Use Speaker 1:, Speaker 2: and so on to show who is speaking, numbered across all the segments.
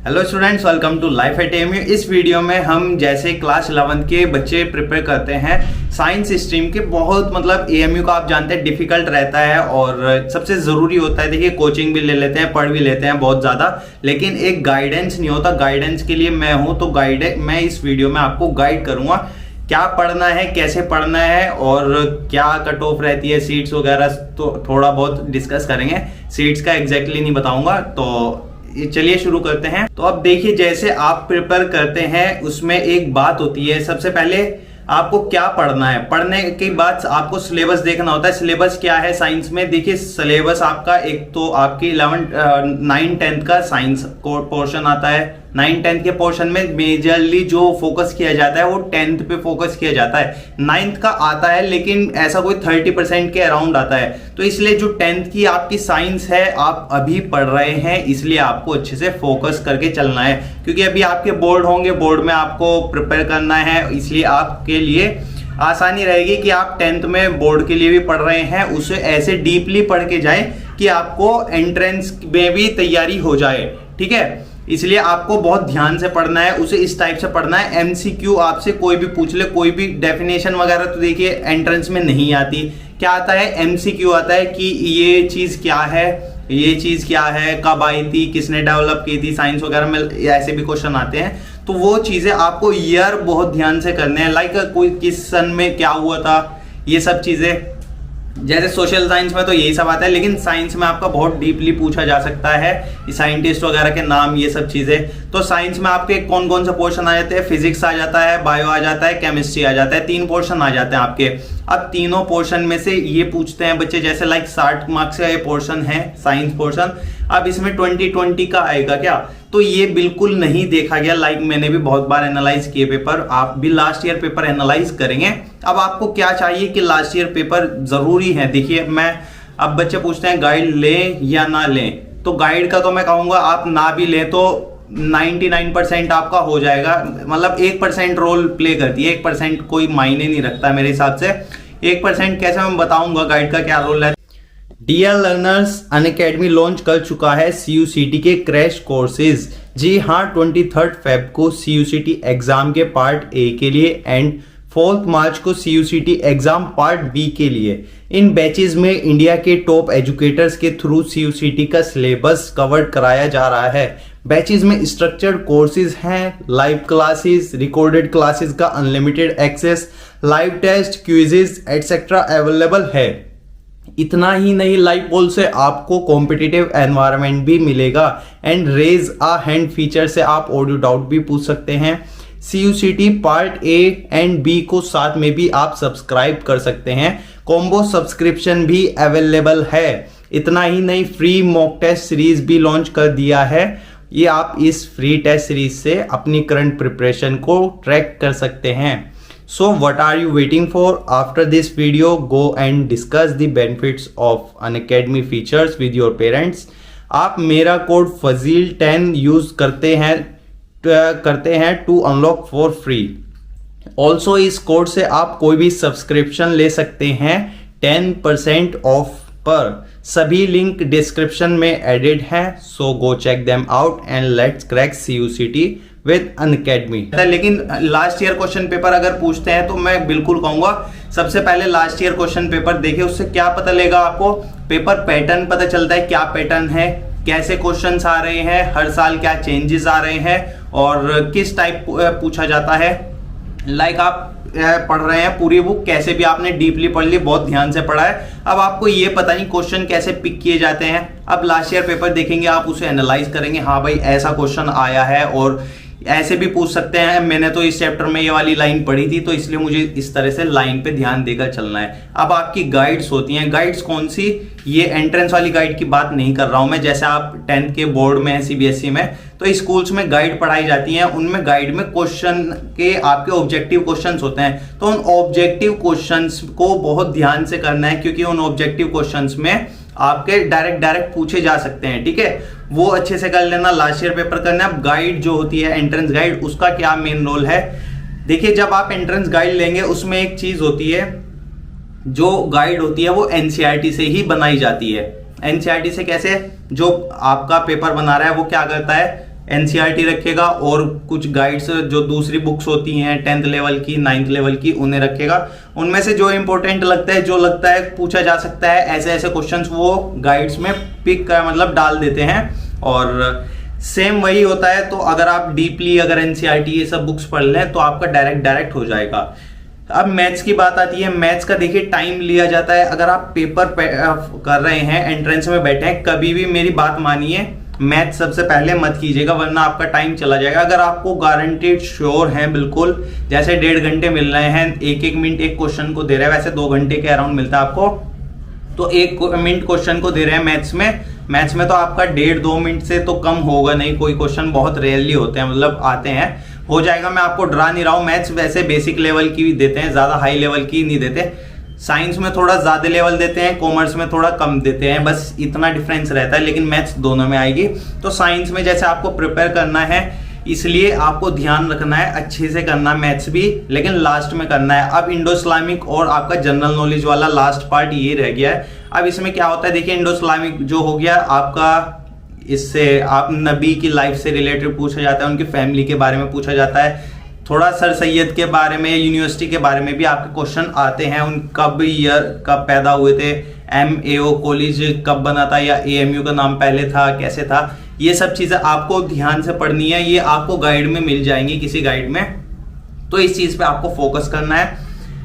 Speaker 1: Hello students, welcome to life at AMU. इस video में हम जैसे क्लास 11 के बच्चे प्रिपेयर करते हैं साइंस स्ट्रीम के, बहुत मतलब एएमयू का आप जानते हैं डिफिकल्ट रहता है और सबसे ज़रूरी होता है। देखिए कोचिंग भी ले लेते हैं, पढ़ भी लेते हैं बहुत ज़्यादा, लेकिन एक गाइडेंस नहीं होता। गाइडेंस के लिए मैं हूँ, तो मैं इस वीडियो में आपको गाइड करूँगा क्या पढ़ना है, कैसे पढ़ना है और क्या कट ऑफ रहती है, सीट्स वगैरह तो थोड़ा बहुत डिस्कस करेंगे। सीट्स का एग्जैक्टली नहीं बताऊंगा, तो चलिए शुरू करते हैं। तो अब देखिए, जैसे आप प्रिपेयर करते हैं उसमें एक बात होती है, सबसे पहले आपको क्या पढ़ना है। पढ़ने के बाद आपको सिलेबस देखना होता है। सिलेबस क्या है साइंस में? देखिए सिलेबस आपका एक तो आपकी 9 10 का साइंस पोर्शन आता है। 9 10 के पोर्शन में मेजरली जो फोकस किया जाता है वो 10th पे फोकस किया जाता है। 9th का आता है लेकिन ऐसा कोई 30% के अराउंड आता है। तो इसलिए जो 10th की आपकी साइंस है आप अभी पढ़ रहे हैं, इसलिए आपको अच्छे से फोकस करके चलना है, क्योंकि अभी आपके बोर्ड होंगे, बोर्ड में आपको प्रिपेयर करना है। इसलिए आपके लिए आसानी रहेगी कि आप 10th में बोर्ड के लिए भी पढ़ रहे हैं, उसे ऐसे डीपली पढ़ के जाएं कि आपको एंट्रेंस में भी तैयारी हो जाए। ठीक है, इसलिए आपको बहुत ध्यान से पढ़ना है, उसे इस टाइप से पढ़ना है। एमसीक्यू आपसे कोई भी पूछ ले, कोई भी डेफिनेशन वगैरह, तो देखिए एंट्रेंस में नहीं आती। क्या आता है? एमसीक्यू आता है कि ये चीज क्या है, ये चीज क्या है, कब आई थी, किसने डेवलप की थी, साइंस वगैरह में ऐसे भी क्वेश्चन आते हैं। तो वो चीजें आपको ईयर बहुत ध्यान से करने हैं, लाइक कोई किस सन में क्या हुआ था, ये सब चीजें। जैसे सोशल साइंस में तो यही सब आता है, लेकिन साइंस में आपका बहुत डीपली पूछा जा सकता है, साइंटिस्ट वगैरह के नाम, ये सब चीजें। तो साइंस में आपके कौन कौन सा पोर्शन आ जाते हैं? फिजिक्स आ जाता है, बायो आ जाता है, केमिस्ट्री आ जाता है। 3 पोर्शन आ जाते हैं आपके। अब तीनों पोर्शन में से ये पूछते हैं बच्चे, जैसे लाइक 60 मार्क्स का ये पोर्शन है साइंस पोर्शन, अब इसमें 20 का आएगा क्या? तो ये बिल्कुल नहीं देखा गया। लाइक मैंने भी बहुत बार एनालाइज किए पेपर, आप भी लास्ट ईयर पेपर एनालाइज करेंगे। अब आपको क्या चाहिए कि लास्ट ईयर पेपर जरूरी है। देखिए अब बच्चे पूछते हैं गाइड लें या ना लें, तो गाइड का तो मैं कहूंगा आप ना भी लें तो 99% आपका हो जाएगा। मतलब 1% रोल प्ले करती है, 1% कोई मायने नहीं रखता मेरे हिसाब से। 1% कैसे मैं बताऊंगा गाइड का क्या रोल है। डियर लर्नर्स, अनअकैडमी लॉन्च कर चुका है CUCT के क्रैश कोर्सेज। जी हाँ, 23 फेब को CUCT एग्जाम के पार्ट ए के लिए एंड 4 मार्च को CUCT एग्जाम पार्ट बी के लिए। इन बैचेज में इंडिया के टॉप एजुकेटर्स के थ्रू CUCT का सिलेबस कवर कराया जा रहा है। बैचेज में स्ट्रक्चर्ड कोर्सेज हैं, लाइव क्लासेस, रिकॉर्डेड क्लासेस का unlimited access, live test, quizzes etcetera available है। इतना ही नहीं, लाइव पोल से आपको कॉम्पिटिटिव एनवायरनमेंट भी मिलेगा and raise a hand feature से आप ऑडियो डाउट भी पूछ सकते हैं। CUCT part A and B को साथ में भी आप सब्सक्राइब कर सकते हैं। कॉम्बो सब्सक्रिप्शन भी अवेलेबल है। इतना ही नहीं, फ्री मॉक टेस्ट सीरीज भी लॉन्च कर दिया है। ये आप इस फ्री टेस्ट सीरीज से अपनी करंट प्रिपरेशन को ट्रैक कर सकते हैं। So what are you waiting for? After this video, go and discuss the benefits of Unacademy features with your parents. आप मेरा कोड FAZIL10 यूज करते हैं to unlock for free. Also इस code से आप कोई भी सब्सक्रिप्शन ले सकते हैं 10% ऑफ पर। सभी लिंक डिस्क्रिप्शन में एडेड हैं, so go check them out and let's crack CUCT with Unacademy. लेकिन लास्ट ईयर क्वेश्चन पेपर अगर पूछते हैं तो मैं बिल्कुल कहूंगा सबसे पहले लास्ट ईयर क्वेश्चन पेपर देखिए। उससे क्या पता लगेगा आपको? पेपर पैटर्न पता चलता है, क्या पैटर्न है, कैसे क्वेश्चंस आ रहे हैं, हर साल क्या चेंजेस आ रहे हैं और किस टाइप पूछा जाता है। लाइक आप पढ़ रहे हैं पूरी बुक, कैसे भी आपने डीपली पढ़ ली, बहुत ध्यान से पढ़ा है, अब आपको ये पता नहीं क्वेश्चन कैसे पिक किए जाते हैं। अब लास्ट ईयर पेपर देखेंगे आप, उसे एनालाइज करेंगे, हाँ भाई ऐसा क्वेश्चन आया है और ऐसे भी पूछ सकते हैं। मैंने तो इस चैप्टर में ये वाली लाइन पढ़ी थी, तो इसलिए मुझे इस तरह से लाइन पे ध्यान देकर चलना है। अब आपकी गाइड्स होती हैं। गाइड्स कौन सी? ये एंट्रेंस वाली गाइड की बात नहीं कर रहा हूं मैं। जैसे आप 10th के बोर्ड में है CBSE में, तो स्कूल्स में गाइड पढ़ाई जाती हैं, उनमें गाइड में क्वेश्चन के आपके ऑब्जेक्टिव क्वेश्चंस होते हैं। तो उन ऑब्जेक्टिव क्वेश्चंस को बहुत ध्यान से करना है, क्योंकि उन ऑब्जेक्टिव क्वेश्चंस में आपके डायरेक्ट पूछे जा सकते हैं। ठीक है, वो अच्छे से कर लेना, लास्ट ईयर पेपर करना। अब गाइड जो होती है एंट्रेंस गाइड, उसका क्या मेन रोल है? देखिए जब आप एंट्रेंस गाइड लेंगे उसमें एक चीज होती है, जो गाइड होती है वो NCERT से ही बनाई जाती है। NCERT से कैसे? जो आपका पेपर बना रहा है वो क्या करता है, एनसीईआरटी रखेगा और कुछ गाइड्स जो दूसरी बुक्स होती हैं 10th लेवल की 9th लेवल की उन्हें रखेगा। उनमें से जो इंपॉर्टेंट लगता है, जो लगता है पूछा जा सकता है, ऐसे ऐसे क्वेश्चंस वो गाइड्स में पिक कर मतलब डाल देते हैं। और सेम वही होता है, तो अगर आप डीपली अगर एनसीईआरटी ये सब बुक्स पढ़ लें तो आपका डायरेक्ट हो जाएगा। अब मैथ्स की बात आती है। मैथ्स का देखिए टाइम लिया जाता है। अगर आप पेपर कर रहे हैं, एंट्रेंस में बैठे हैं, कभी भी मेरी बात मानिए, मैथ सबसे पहले मत कीजिएगा वरना आपका टाइम चला जाएगा। अगर आपको गारंटेड श्योर है बिल्कुल, जैसे 1.5 घंटे मिल रहे हैं, 1 मिनट एक क्वेश्चन को दे रहे हैं, वैसे 2 घंटे के अराउंड मिलता है आपको, तो 1 मिनट क्वेश्चन को दे रहे हैं मैथ्स में तो आपका 1.5-2 मिनट से तो कम होगा नहीं। कोई क्वेश्चन बहुत रेयरली होते हैं, मतलब आते हैं, हो जाएगा। मैं आपको डरा नहीं रहा हूं। मैथ्स वैसे बेसिक लेवल की भी देते हैं, ज्यादा हाई लेवल की नहीं देते। साइंस में थोड़ा ज्यादा लेवल देते हैं, कॉमर्स में थोड़ा कम देते हैं, बस इतना डिफरेंस रहता है, लेकिन मैथ्स दोनों में आएगी। तो साइंस में जैसे आपको प्रिपेयर करना है, इसलिए आपको ध्यान रखना है, अच्छे से करना मैथ्स भी, लेकिन लास्ट में करना है। अब इंडो इस्लामिक और आपका जनरल नॉलेज वाला लास्ट पार्ट ये रह गया है। अब इसमें क्या होता है, देखिए इंडो इस्लामिक जो हो गया आपका, इससे आप नबी की लाइफ से रिलेटेड पूछा जाता है, उनकी फैमिली के बारे में पूछा जाता है, थोड़ा सर सैयद के बारे में, यूनिवर्सिटी के बारे में भी आपके क्वेश्चन आते हैं। उन कब ईयर कब पैदा हुए थे, MAO कॉलेज कब बना था, या AMU का नाम पहले था, कैसे था, ये सब चीजें आपको ध्यान से पढ़नी है। ये आपको गाइड में मिल जाएंगी, किसी गाइड में, तो इस चीज पे आपको फोकस करना है।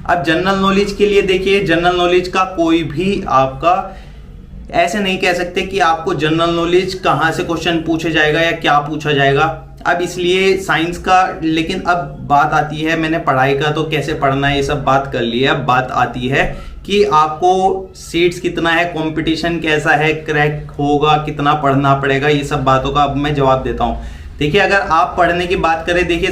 Speaker 1: अब जनरल नॉलेज के लिए देखिए, जनरल नॉलेज का कोई भी आपका ऐसे नहीं कह सकते कि आपको जनरल नॉलेज कहाँ से क्वेश्चन पूछा जाएगा या क्या पूछा जाएगा। अब इसलिए साइंस का, लेकिन अब बात आती है, मैंने पढ़ाई का तो कैसे पढ़ना है ये सब बात कर ली है। अब बात आती है कि आपको सीट्स कितना है, कंपटीशन कैसा है, क्रैक होगा, कितना पढ़ना पड़ेगा, ये सब बातों का अब मैं जवाब देता हूँ। देखिए अगर आप पढ़ने की बात करें, देखिए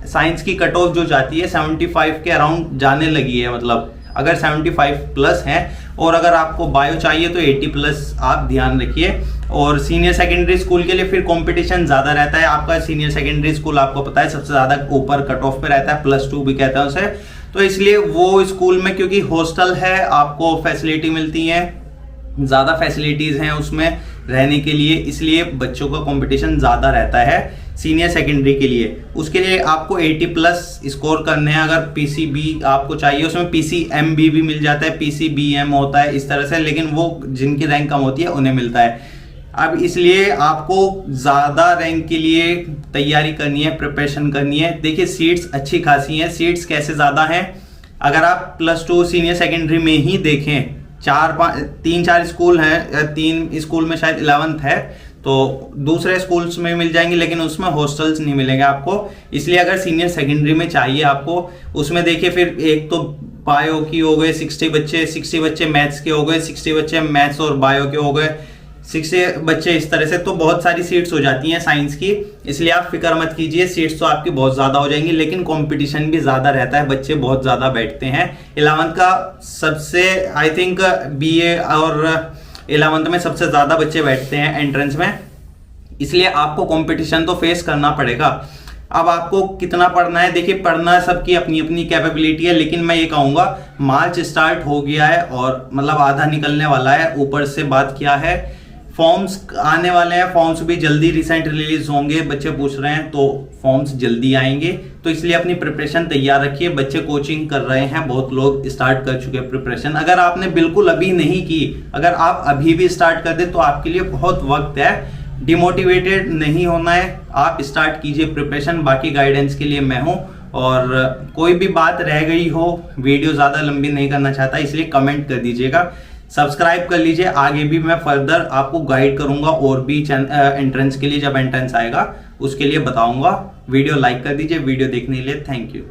Speaker 1: साइंस की कट ऑफ जो जाती है 75 के अराउंड जाने लगी है, मतलब अगर 75 प्लस है, और अगर आपको बायो चाहिए तो 80 प्लस आप ध्यान रखिए। और सीनियर सेकेंडरी स्कूल के लिए फिर कंपटीशन ज्यादा रहता है। आपका सीनियर सेकेंडरी स्कूल आपको पता है सबसे ज्यादा ऊपर कट ऑफ पे रहता है, +2 भी कहते हैं उसे, तो इसलिए वो स्कूल में क्योंकि हॉस्टल है, आपको फैसिलिटी मिलती है, ज्यादा फैसिलिटीज हैं उसमें रहने के लिए, इसलिए बच्चों का कंपटीशन ज्यादा रहता है सीनियर सेकेंडरी के लिए। उसके लिए आपको 80 प्लस स्कोर करने हैं। अगर PCB आपको चाहिए, उसमें PCMB भी मिल जाता है, PCBM होता है इस तरह से, लेकिन वो जिनकी रैंक कम होती है उन्हें मिलता है। अब इसलिए आपको ज्यादा रैंक के लिए तैयारी करनी है, प्रिपरेशन करनी है। देखिए सीट्स अच्छी खासी हैं। सीट्स कैसे ज्यादा हैं, अगर आप +2 सीनियर सेकेंडरी में ही देखें, 3-4 स्कूल हैं, 3 स्कूल में शायद 11th है, तो दूसरे स्कूल्स में मिल जाएंगे, लेकिन उसमें हॉस्टल्स नहीं मिलेंगे आपको। इसलिए अगर सीनियर सेकेंडरी में चाहिए आपको, उसमें देखिए फिर एक तो बायो की हो गए 60 बच्चे मैथ्स के हो गए, 60 बच्चे मैथ्स और बायो के हो गए, 60 बच्चे इस तरह से, तो बहुत सारी सीट्स हो जाती हैं साइंस की। इसलिए आप फिक्र मत कीजिए, सीट्स तो आपकी बहुत ज्यादा हो जाएंगी, लेकिन कंपटीशन भी ज्यादा रहता है, बच्चे बहुत ज्यादा बैठते हैं। 11th का सबसे, आई थिंक BA और 11th में सबसे ज्यादा बच्चे बैठते हैं एंट्रेंस में, इसलिए आपको कंपटीशन तो फेस करना पड़ेगा। अब आपको कितना पढ़ना है, देखिए पढ़ना सबकी अपनी अपनी कैपेबिलिटी है, लेकिन मैं ये कहूंगा मार्च स्टार्ट हो गया है और मतलब आधा निकलने वाला है। ऊपर से बात किया है, फॉर्म्स आने वाले हैं, फॉर्म्स भी जल्दी रिसेंट रिलीज होंगे, बच्चे पूछ रहे हैं, तो फॉर्म्स जल्दी आएंगे, तो इसलिए अपनी प्रिपरेशन तैयार रखिए। बच्चे कोचिंग कर रहे हैं, बहुत लोग स्टार्ट कर चुके हैं प्रिपरेशन। अगर आपने बिल्कुल अभी नहीं की, अगर आप अभी भी स्टार्ट कर दे तो आपके लिए बहुत वक्त है, डिमोटिवेटेड नहीं होना है, आप स्टार्ट कीजिए प्रिपरेशन। बाकी गाइडेंस के लिए मैं हूं, और कोई भी बात रह गई हो, वीडियो ज्यादा लंबी नहीं करना चाहता, इसलिए कमेंट कर दीजिएगा, सब्सक्राइब कर लीजिए। आगे भी मैं फर्दर आपको गाइड करूंगा, और भी एंट्रेंस के लिए, जब एंट्रेंस आएगा उसके लिए बताऊंगा। वीडियो लाइक कर दीजिए। वीडियो देखने के लिए थैंक यू।